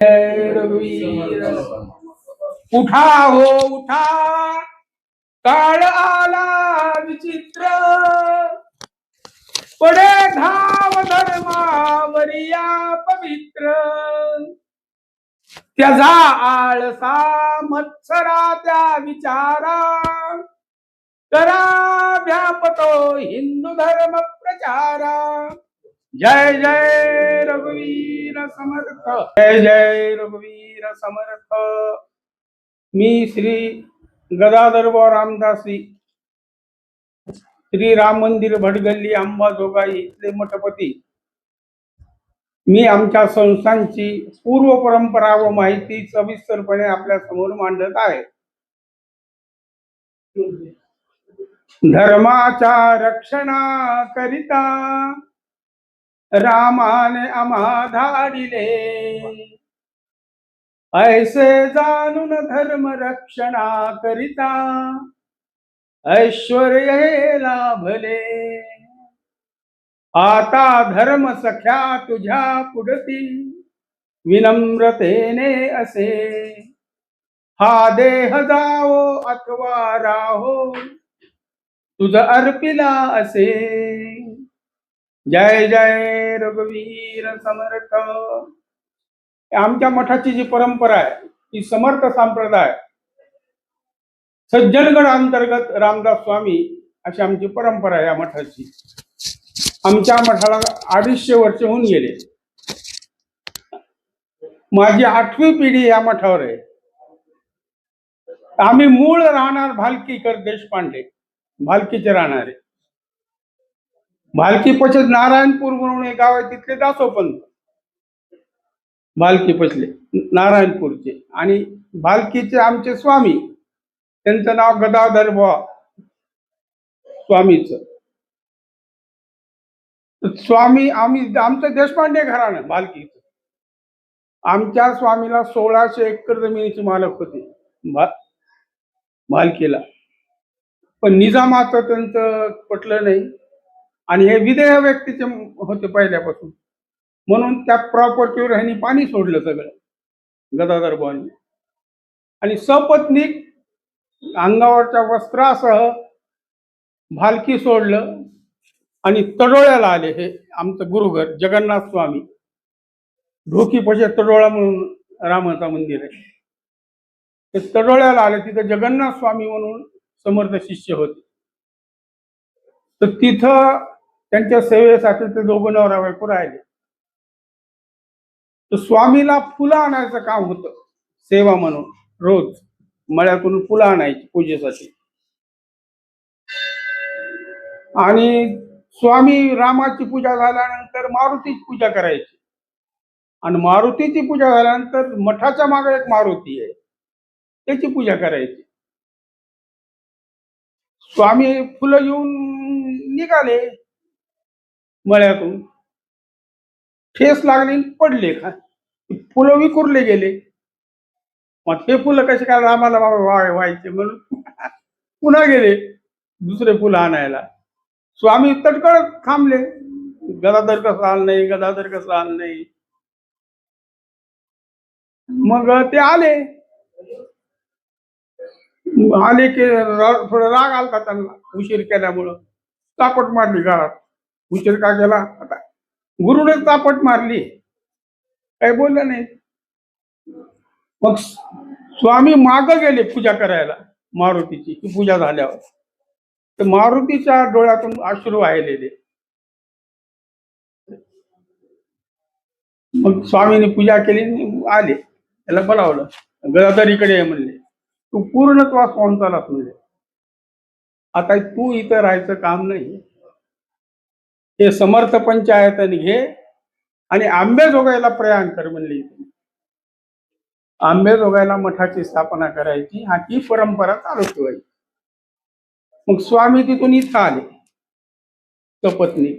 रघुवीर उठा हो उठा, काळ आला विचित्र, पडे धाव धर्मावरिया पवित्र, त्याचा आळसा मत्सरा त्या विचारा, करा व्यापतो हिंदू धर्म प्रचारा। जय जय रघुवीर समर्थ, जय जय रघुवीर समर्थ। मी श्री गदाधर रामदासी, श्री राम मंदिर भटगल्ली अंबाजोगाई इथले मठपती। मी आमच्या संस्थांची पूर्व परंपरा व माहिती सविस्तरपणे आपल्या समोर मांडत आहे। धर्माच्या रक्षणाकरिता रामाने आम्हा धाडिले, ऐसे जाणून धर्म रक्षणाकरिता ऐश्वर्य लाभले। आता धर्म सख्या तुझ्या पुढती विनम्रतेने असे, हा देह जावो अथवा राहो तुझ अर्पिला असे। जय जय रघुवीर समर्थ। आमच्या मठाची जी परंपरा आहे ती समर्थ संप्रदाय सज्जनगड अंतर्गत रामदास स्वामी अशी आमची परंपरा आहे। या मठाची आमच्या मठाला 250 वर्ष होऊन गेले। माझी 8वी पिढी या मठावर आहे। आम्ही मूळ राहणार भालकीकर देशपांडे, भालकीचे राहणारे। भालकी पछत नारायणपूर म्हणून एक गाव आहे, तिथले दासोपंत भालकी पछले नारायणपूरचे, आणि भालकीचे आमचे स्वामी, त्यांचं नाव गदाधर स्वामीच। स्वामी आमचं देशपांडे घराणं भालकीचं। आमच्या स्वामीला 1600 एकर जमिनीचे मालक होते भालकीला, पण निजामाचं त्यांचं पटलं नाही आणि हे विदेह व्यक्तीचे होते पहिल्यापासून, म्हणून त्या प्रॉपर्टीवर ह्यांनी पाणी सोडलं सगळं गदाधर बुवांनी, आणि सपत्नीक अंगावरच्या वस्त्रासह भालकी सोडलं आणि तडोळ्याला आले। हे आमचं गुरुघर जगन्नाथ स्वामी, ढोकी पशे तडोळा म्हणून रामाचा मंदिर आहे, ते तडोळ्याला आले। तिथे जगन्नाथ स्वामी म्हणून समर्थ शिष्य होते, तर तिथं त्यांच्या सेवेसाठी ते दोघं नवरा बायको राहिले। तर स्वामीला फुलं आणायचं काम होतं सेवा म्हणून, रोज मळ्यातून फुलं आणायची पूजेसाठी। आणि स्वामी रामाची पूजा झाल्यानंतर मारुतीची पूजा करायची, आणि मारुतीची पूजा झाल्यानंतर मठाच्या मागे एक मारुती आहे, त्याची पूजा करायची। स्वामी फुलं घेऊन निघाले मळ्यातून, ठेस लागली, पडले, फुलं विखुरले गेले। मग हे फुलं कसे काय रामाला व्हायचे म्हणून पुन्हा गेले दुसरे फुलं आणायला। स्वामी तडकड थांबले, गदाधर कसं आलं नाही, गदाधर कसं आलं नाही। मग ते आले की थोडं राग आलता त्यांना उशीर केल्यामुळं, चापट मारली घरात। उशीर का केला, आता गुरुने चापट मारली, काही बोललं नाही। मग स्वामी माग गेले पूजा करायला मारुतीची, ही पूजा झाल्यावर, तर मारुतीच्या डोळ्यातून अश्रू वाहिलेले। मग स्वामीने पूजा केली, आले, त्याला बोलावलं, गदाधर इकडे आहे म्हणले, तू पूर्णत्वा स्वांचालाच म्हणजे, आता तू इथं राहायचं काम नाही, हे समर्थ पंचायतने घे आणि आंबेजोगाईला प्रयाण कर म्हणले। आंबेजोगाईला मठाची स्थापना करायची, हा ती परंपरा चालू ठेवायची। मग स्वामी तिथून इथं आले सपत्नी।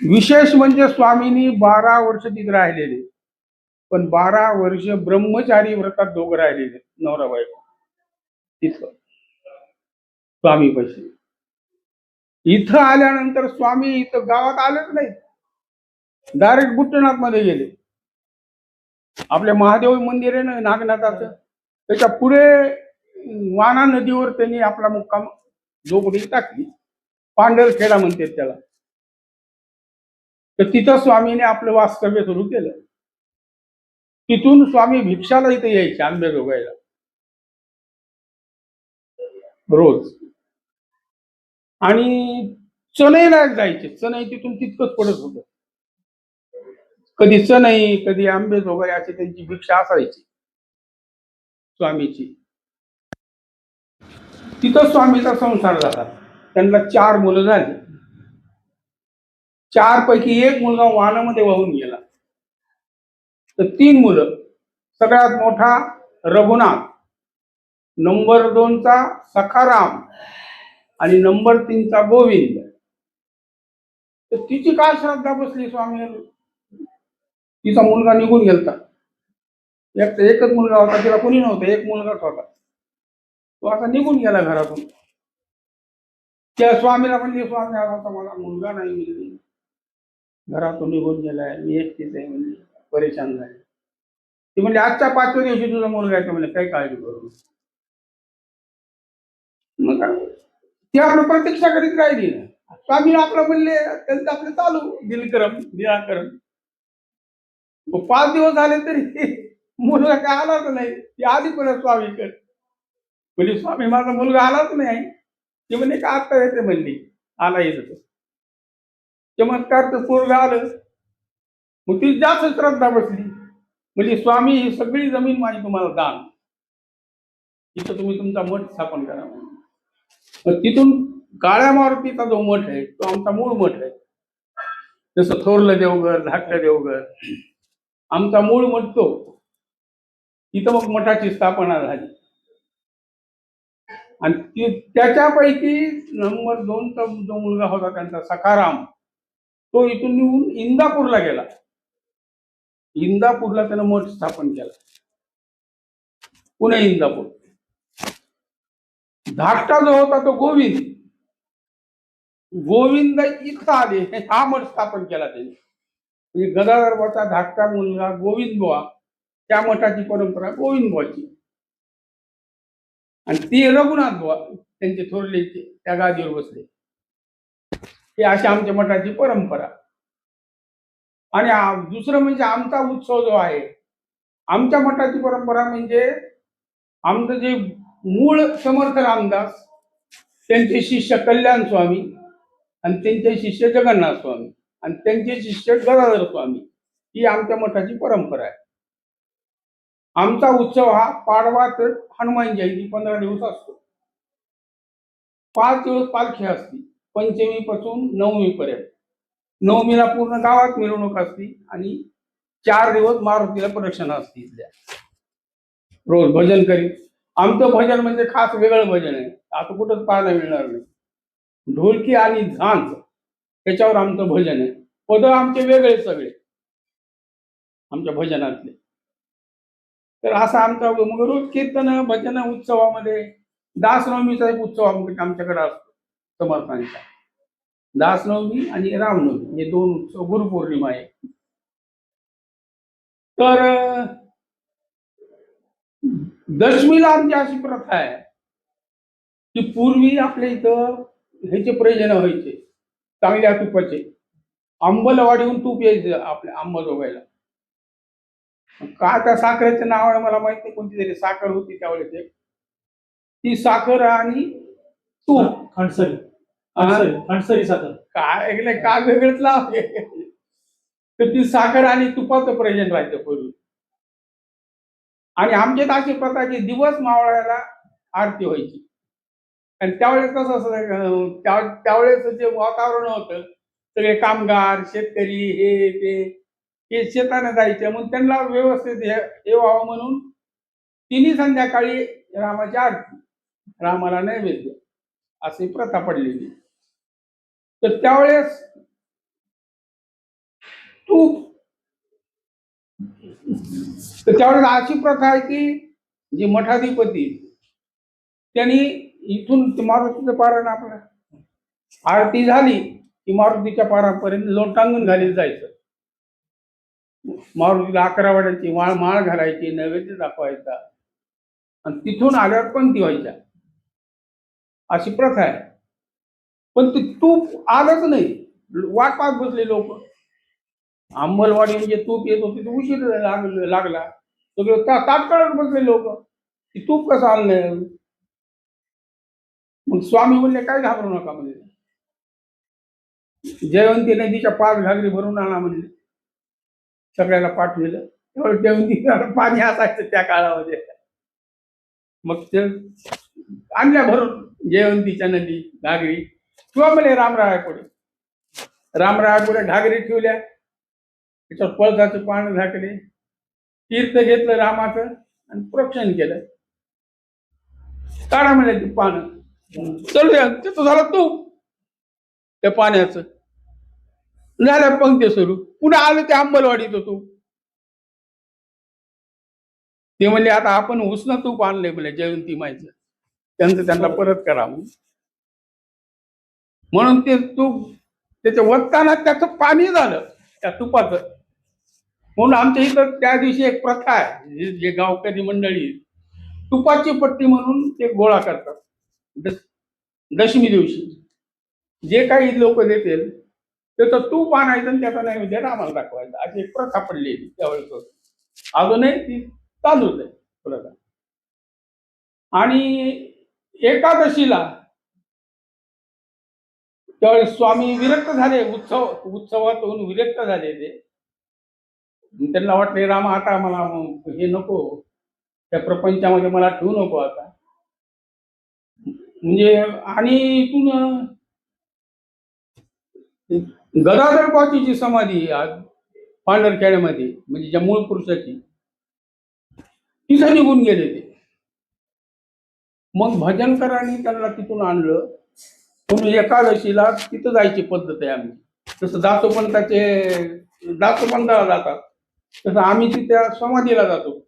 विशेष म्हणजे स्वामींनी 12 वर्ष तिथे राहिलेले, पण 12 वर्ष ब्रह्मचारी व्रतात दोघं राहिलेले नवरा बायको तिथं स्वामी पैसे। इथं आल्यानंतर स्वामी इथं गावात आलेच नाही, डायरेक्ट बुट्टनाथ मध्ये गेले। आपले महादेव मंदिर आहे ना नागनाथाचं, त्याच्या पुढे वाना नदीवर त्यांनी आपला मुक्काम झोपडी टाकली. पांढरखेडा म्हणतात त्याला. तर तिथं स्वामीने आपलं वास्तव्य सुरू केलं. तिथून स्वामी भिक्षाला इथे यायचे आंबेजोगाईला रोज. आणि चनईला जायचे. चनई तिथून तितकंच पडत होतं. कधी चनई, कधी आंबेजोगाई अशी त्यांची भिक्षा असायची स्वामीची. तिथं स्वामीचा संसार झाला. त्यांना 4 मुलं झाली. 4 पैकी एक मुलगा वानामध्ये वाहून गेला. तर 3 मुलं. सगळ्यात मोठा रघुनाथ, नंबर 2चा सखाराम आणि नंबर 3चा गोविंद. तर तिची काय श्रद्धा बसली स्वामींवर. तिचा मुलगा निघून गेलता. एकच मुलगा होता, तिला कोणी नव्हतं, एक मुलगाच होता. तो आता निघून गेला घरातून. त्या स्वामीला म्हणली, स्वामी आता मला मुलगा नाही मिळली, घरातून निघून गेलाय, मी एकटीच आहे म्हणली, परेशान झाले. ती म्हणजे आजच्या 5व्या दिवशी तुझा मुलगा आहे म्हणजे काही काळजी करू. मग ती आपलं प्रतीक्षा करीत राहिली ना. स्वामी आपलं म्हणले, त्यांचं आपलं चालू दिलकरम निराकरण. 5 दिवस झाले तरी मुलगा काय आलाच नाही. ती आली परत स्वामीकडे, म्हणजे स्वामी माझा मुलगा आलाच नाही. ती म्हणजे का आता येते म्हणली, आला येत चमत्कारचं पोरग आलं. मग ती जास्त श्रद्धा बसली. म्हणजे स्वामी ही सगळी जमीन माझी तुम्हाला दान, इथं तुम्ही तुमचा मठ स्थापन करा. मग तिथून काळ्या मारुतीचा जो मठ आहे तो आमचा मूळ मठ आहे. जसं थोरलं देवघर, धाकटं देवघर, आमचा मूळ मठ तो. तिथं मग मठाची स्थापना झाली. आणि त्याच्यापैकी नंबर 2चा जो मुलगा होता त्यांचा सखाराम, तो इथून निघून इंदापूरला गेला. इंदापूरला त्यानं मठ स्थापन केला, पुणे इंदापूर. धाकटा जो होता तो गोविंद इथं आले, हा मठ स्थापन केला त्यांनी. म्हणजे गदाधर बुवाचा धाकटा मुलगा गोविंद बुवा, त्या मठाची परंपरा गोविंद बुवाची. आणि ती रघुनाथ बुवा त्यांचे थोरले त्या गादीवर बसले. हे अशी आमच्या मठाची परंपरा. आणि दुसरं म्हणजे आमचा उत्सव जो आहे, आमच्या मठाची परंपरा म्हणजे आमचं जे मूळ समर्थ रामदास, त्यांचे शिष्य कल्याण स्वामी आणि त्यांचे शिष्य जगन्नाथ स्वामी आणि त्यांचे शिष्य गदाधर स्वामी, ही आमच्या मठाची परंपरा आहे. आमचा उत्सव हा पाडवा तर हनुमान जयंती 15 दिवस असतो. 5 दिवस पालखी असते, पंचमी पासून नवमी पर्यंत. नवमीला पूर्ण गावात मिरवणूक असते आणि 4 दिवस मारुतीला प्रदक्षिणा असते. इथल्या रोज भजन करीत. आमचं भजन म्हणजे खास वेगळं भजन आहे, आता कुठंच पाहायला मिळणार नाही. ढोलकी आणि झांज त्याच्यावर आमचं भजन आहे. पद आमचे वेगळे सगळे आमच्या भजनातले. तर असा आमचा मग रोज कीर्तन भजन उत्सवामध्ये दासनवमीचा एक उत्सव आमच्याकडे असतो समर्थांचा. दासनवमी आणि रामनवमी हे 2 उत्सव. गुरुपौर्णिमा आहे. तर दशमीला आमची अशी प्रथा आहे की पूर्वी आपल्या इथं ह्याचे प्रयोजन व्हायचे, चांगल्या तुपाचे. अंबलवाडीहून तूप यायचं आपल्या अंबाजोगाईला. का त्या साखरेचं नाव आहे मला माहिती नाही, कोणती तरी साखर होती त्यावेळेस. ती साखर आणि तूप, खंडसरी साखर, काय ऐकलंय का वेगळंच नाव. तर ती साखर आणि तुपाचं प्रयोजन राहायचं पूर्वी. आणि आमच्यात अशी प्रथा की दिवस मावळायला आरती व्हायची. आणि त्यावेळेस कसं असं, त्यावेळेस जे वातावरण होतं, सगळे कामगार शेतकरी हे शेताने जायचे. मग त्यांना व्यवस्थित हे व्हावं म्हणून तिन्ही संध्याकाळी रामाची आरती, रामाला नैवेद्य, अशी प्रथा पडलेली. तर त्यावेळेस तर त्यावेळेस अशी प्रथा आहे की जे मठाधिपती त्यांनी इथून मारुतीचं पारायण, आपलं आरती झाली की मारुतीच्या पारापर्यंत लोटांगण घालीत जायचं. मारुतीला 11 वाड्यांची माळ माळ घालायची, नैवेद्य दाखवायचा आणि तिथून आल्यावर पंक्ती व्हायच्या, अशी प्रथा आहे. पण ते तूप आलंच नाही. वाट पाहत बसले लोक. अंमलवाडी म्हणजे तूप येत होती, तो उशीर लागला. सगळं ताटकळत बसले लोक, की तूप कसं आलं नाही. मग स्वामी म्हणले काय घाबरू नका म्हणजे, जयवंती नदीच्या 5 घागरी भरून आणा म्हणजे. सगळ्याला पाठविलं. तेवढं जयवंती पाणी असायचं त्या काळामध्ये. मग ते आणल्या भरून जयवंतीच्या नदी घागरी किंवा म्हणे रामरायापुढे. रामरायापुढे घागरी ठेवल्या, त्याच्यावर पळसाचे पान झाकले, तीर्थ घेतलं रामाचं आणि प्रोक्षण केलं. काढा म्हणे ती पानं, चलूया. तिथं झालं तूप त्या पाण्याचं. झालं पंक्ती सुरू. पुन्हा आलं ते अंमलवाडीत तूप. ते म्हणले आता आपण उष्ण तूप आणलंय म्हणे जयवंती माईचं, त्यांना परत करा म्हणून ते तूप त्याच्या वतताना त्याचं पाणी झालं त्या तुपाचं. म्हणून आमच्या इथं त्या दिवशी एक प्रथा आहे, जे गावकरी मंडळी तुपाची पट्टी म्हणून ते गोळा करतात. दशमी दिवशी जे काही लोक देतील त्याचं तूप आणायचं आणि त्याचा नैवेद्य रामाला दाखवायचा, अशी एक प्रथा पडलेली त्यावेळेस. अजूनही ती चालूच आहे प्रथा. आणि एकादशीला त्यावेळेस स्वामी विरक्त झाले, उत्सवातून विरक्त झाले ते. त्यांना वाटले रामा आता मला हे नको, त्या प्रपंचामध्ये मला ठेवू नको आता. म्हणजे आणि इथून गदाधर जी समाधी पांढरखेड्यामध्ये, म्हणजे ज्या मूळ पुरुषाची, तिथं निघून गेले ते. मग भजनकरांनी त्यांना तिथून आणलं. म्हणून एकादशीला तिथं जायची पद्धत आहे आम्ही. जसं दासोपंताला जातात, तसं आम्ही तिथे समाधीला जातो.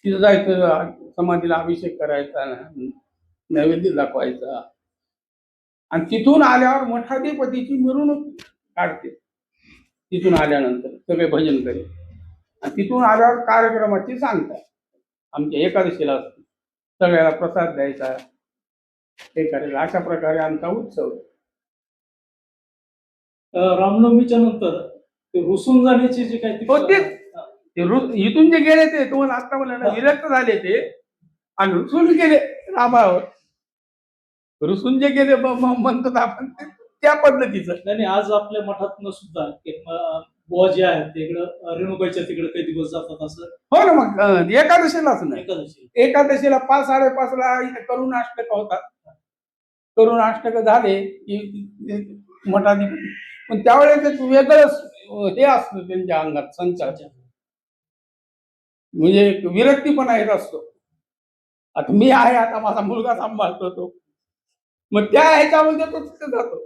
तिथं जायचं, समाधीला अभिषेक करायचा, नैवेद्य दाखवायचा आणि तिथून आल्यावर मठाधिपतीची मिरवणूक काढते. तिथून आल्यानंतर सगळे भजन करेल आणि तिथून आल्यावर कार्यक्रमाची सांगतात. आमच्या एकादशीला असते, सगळ्याला प्रसाद द्यायचा, हे करायचं. अशा प्रकारे आमचा उत्सव. रामनवमीच्या नंतर ते रुसून जाण्याची जी काही इथून जे गेले ते तुम्हाला आता म्हणलं विरक्त झाले ते आणि रुसून गेले रामावर. रुसून जे गेले म्हणतो आपण त्या पद्धतीचं. नाही, आज आपल्या मठातनं सुद्धा बुवा जे आहेत ते इकडं रेणुबाईच्या तिकडे काही दिवस जातात असं. हो ना, मग एकादशीलाच नाही. एकादशीला 5-5:30ला इथे करुणाष्टक होतात. करुणाष्टक झाले की मठाधिपती, पण त्यावेळेस एक वेगळंच हे असतं त्यांच्या अंगात, संचार, म्हणजे एक विरक्तीपणा येत असतो. आता मी आहे, आता माझा मुलगा सांभाळतो तो, मग त्या ह्याच्यामध्ये तो तिथे जातो.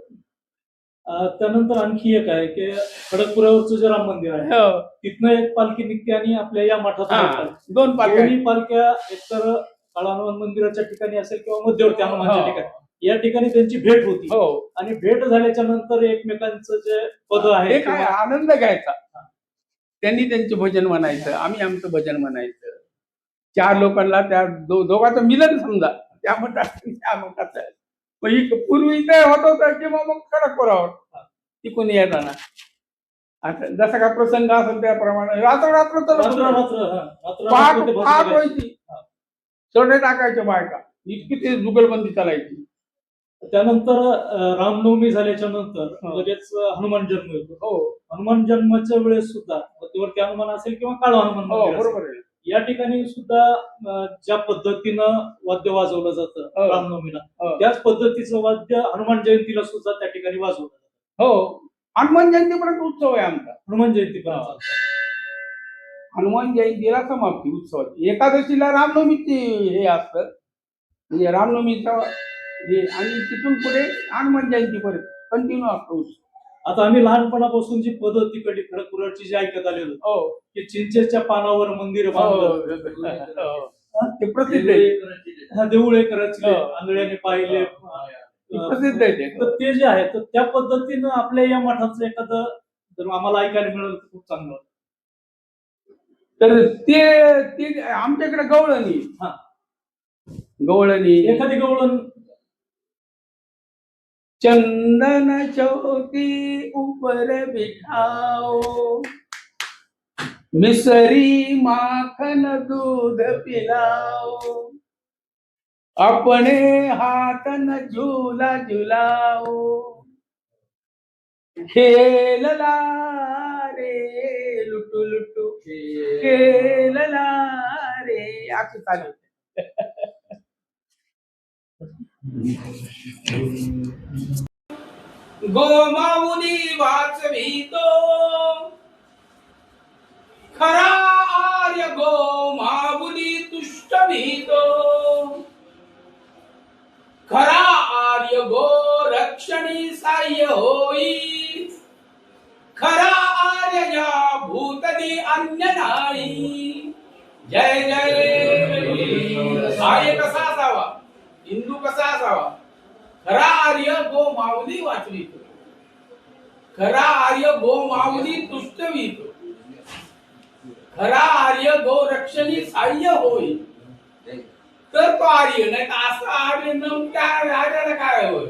त्यानंतर आणखी एक आहे की खडकपुरावरचं जे राम मंदिर आहे, तिथनं एक पालखी निघते आणि आपल्या या मठात 2 पालख्या एकतर हनुमान मंदिराच्या ठिकाणी असेल किंवा मध्यवर्ती हनुमानच्या ठिकाणी, या ठिकाणी त्यांची भेट होती. आणि भेट झाल्याच्या नंतर एकमेकांचं जे पद आहे, काय आनंद घ्यायचा. त्यांनी त्यांचे भजन म्हणायचं, आम्ही आमचं भजन म्हणायचं. 4 लोकांना त्या दोघांचं मिलन समजा त्या मठात. पूर्वी काय होत होतं किंवा मग खडकपुरावर तिकून येताना आता जसा काय प्रसंग असेल त्याप्रमाणे रात्र पहाट व्हायची, चढे टाकायच्या बायका, इतकी ते जुगलबंदी चालायची. त्यानंतर रामनवमी झाल्याच्या नंतर लगेच हनुमान जन्म येतो. हनुमान जन्माच्या वेळेस सुद्धा मध्यवर्ती हनुमान असेल किंवा काळ हनुमान, बरोबर आहे, या ठिकाणी सुद्धा ज्या पद्धतीनं वाद्य वाजवलं जातं रामनवमीला, त्याच पद्धतीचं वाद्य हनुमान जयंतीला सुद्धा त्या ठिकाणी वाजवलं जातं. हनुमान जयंतीपर्यंत उत्सव आहे आमचा. हनुमान जयंतीपर्यंत. हनुमान जयंतीला समाप्ती उत्सवाची. एकादशीला रामनवमीची हे असतं, म्हणजे रामनवमीचा हे, आणि तिथून पुढे हनुमान जयंतीपर्यंत कंटिन्यू असतो उत्सव. आता आम्ही लहानपणापासून जी पद्धत तिकडली खडकपुराची जी ऐकत आलेलो की चिंचेच्या पानावर मंदिर ते प्रसिद्ध आहे. देऊळ एक रचले, आंधळ्याने पाहिले, प्रसिद्ध आहे. तर ते जे आहे, तर त्या पद्धतीनं आपल्या या मठाचं एखादं जर आम्हाला ऐकायला मिळालं तर खूप चांगलं. तर ते ते आमच्याकडे गवळणी, हा. गवळणी, एखादी गवळण. चंदन चौकी ऊपर बिठाओ, मिसरी माखन दूध पिलाओ, अपने हाथन झूला झुलाओ, खेलला रे लुटू लुटू खेलला रे, असं चालू. गोमाऊली वाचवितो, खरा आर्य गोमाऊली तुष्ट भीतो, खरा आर्य गो रक्षणी साह्य होई, खरा आर्य या भूतली अन्य नाही. जय जय. आर्य कसा असावा, हिंदू कसा असावा? खरा आर्य गो माऊली वाचवितो, खरा आर्य गो माऊली तुष्टवितो, खरा आर्य गो रक्षणी साह्य होई, तर तो आर्य. नाही तर असं आर्य न त्या आर्याला काय होय.